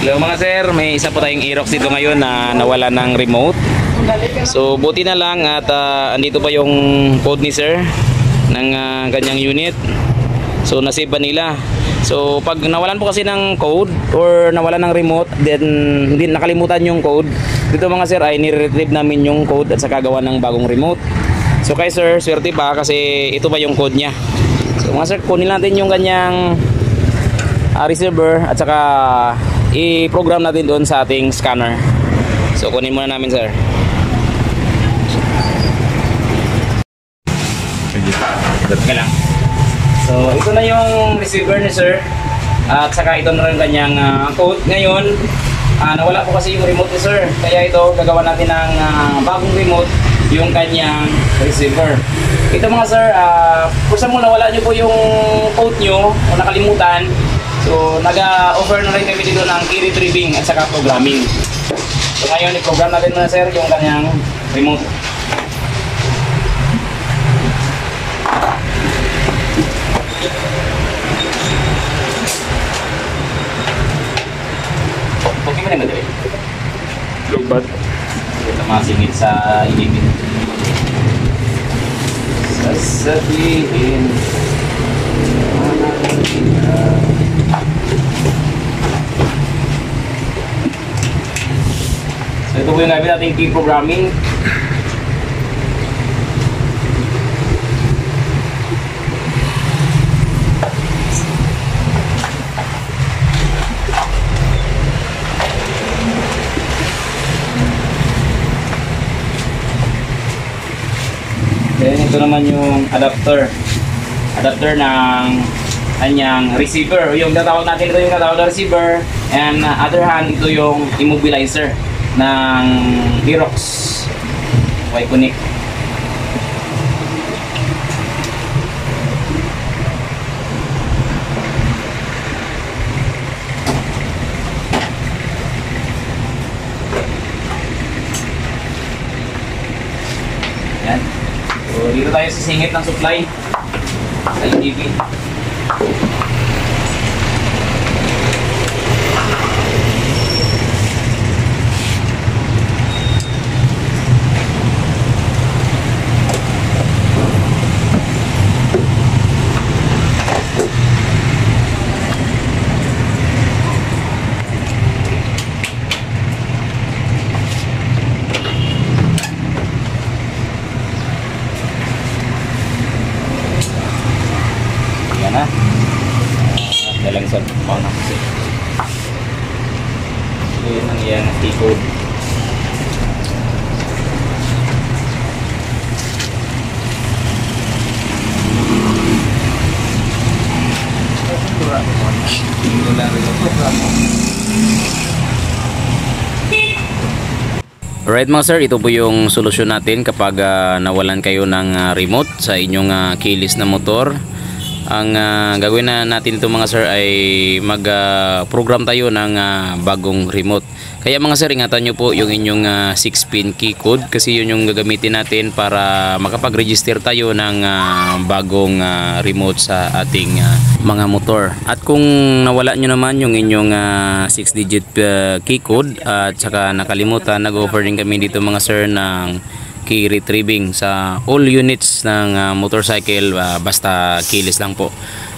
Hello mga sir, may isa po tayong Aerox dito ngayon na nawala ng remote. So buti na lang at andito pa yung code ni sir ng kanyang unit. So nasave pa nila. So pag nawalan po kasi ng code or nawalan ng remote, then hindi nakalimutan yung code, dito mga sir ay nire-retrieve namin yung code at saka gawa ng bagong remote. So kay sir, swerte pa kasi ito ba yung code niya. So mga sir, kunin natin yung kanyang receiver at saka i-program natin doon sa ating scanner. So kunin muna namin sir. Okay lang. So ito na yung receiver ni sir at saka ito na rin kanyang code. Ngayon nawala po kasi yung remote ni sir, kaya ito gagawa natin ng bagong remote yung kanyang receiver. Ito mga sir, kung saan mo nawala nyo po yung code nyo o nakalimutan, so nag-offer na rin kami dito ng key retrieving at saka programming. So ngayon i-program natin muna sir yung kanyang remote. Okay mo na madali. Lubat. Ito masingit sa inibit. Sasabihin so ito po yung gamit nating key programming. Then ito naman yung adapter ng kanyang receiver, yung tatawag natin, ito yung tatawag na receiver, and other hand ito yung immobilizer ng Aerox Y-Connect. Yan. So dito tayo sa singit ng supply sa UDP. Dalang sa mga kasi yun ang iyang key-code. Alright mga sir, ito po yung solusyon natin kapag nawalan kayo ng remote sa inyong keyless na motor. Ang gagawin na natin ito mga sir ay mag-program tayo ng bagong remote. Kaya mga sir, ingatan nyo po yung inyong 6-pin key code kasi yun yung gagamitin natin para makapag-register tayo ng bagong remote sa ating mga motor. At kung nawala nyo naman yung inyong 6-digit key code at saka nakalimutan, nag-offer din kami dito mga sir ng key retrieving sa all units ng motorcycle, basta keyless lang po.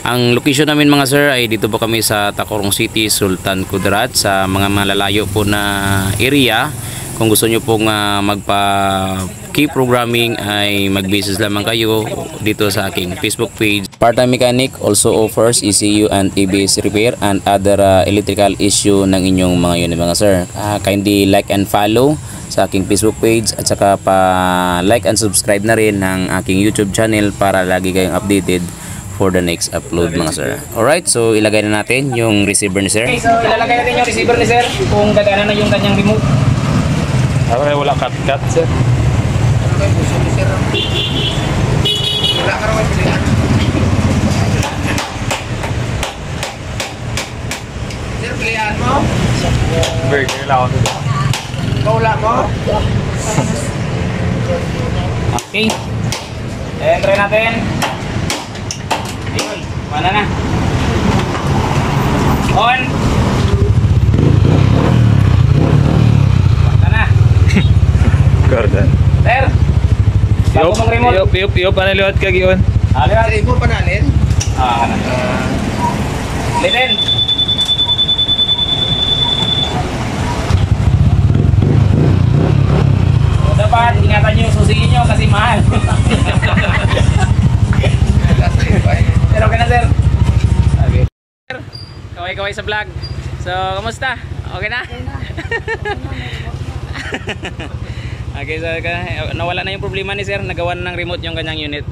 Ang location namin mga sir ay dito po kami sa Tacloban City, Sultan Kudarat, sa mga malalayo po na area. Kung gusto nyo pong magpa key programming ay mag-business lamang kayo dito sa aking Facebook page. Part-time mechanic also offers ECU and ABS repair and other electrical issue ng inyong mga unit mga sir. Kindly like and follow sa aking Facebook page at saka pa like and subscribe na rin ng aking YouTube channel para lagi kayong updated for the next upload mga sir. Alright, so ilagay na natin yung receiver ni sir. Okay, so ilalagay natin yung receiver ni sir kung gagana na yung kanyang remote. Wala cut sir. Okay, puso ni sir. Wala ka raw pilihan. Sir, pilihan mo? Burger lang ako dito. Wala mo? Okay. Try natin. Ayun, mana na. On. Ako mang remote. Iyo pa naliwat ka giyon. Aliwat. Ibo panalin. Ah, Liten. Dapat ingatan niyo yung susi niyo kasi mahal. Pero okay na sir. Okay. Sir, kaway-kaway sa vlog. So, kamusta? Okay na? Okay, so nawala na yung problema ni sir. Nagawa na ng remote yung kanyang unit.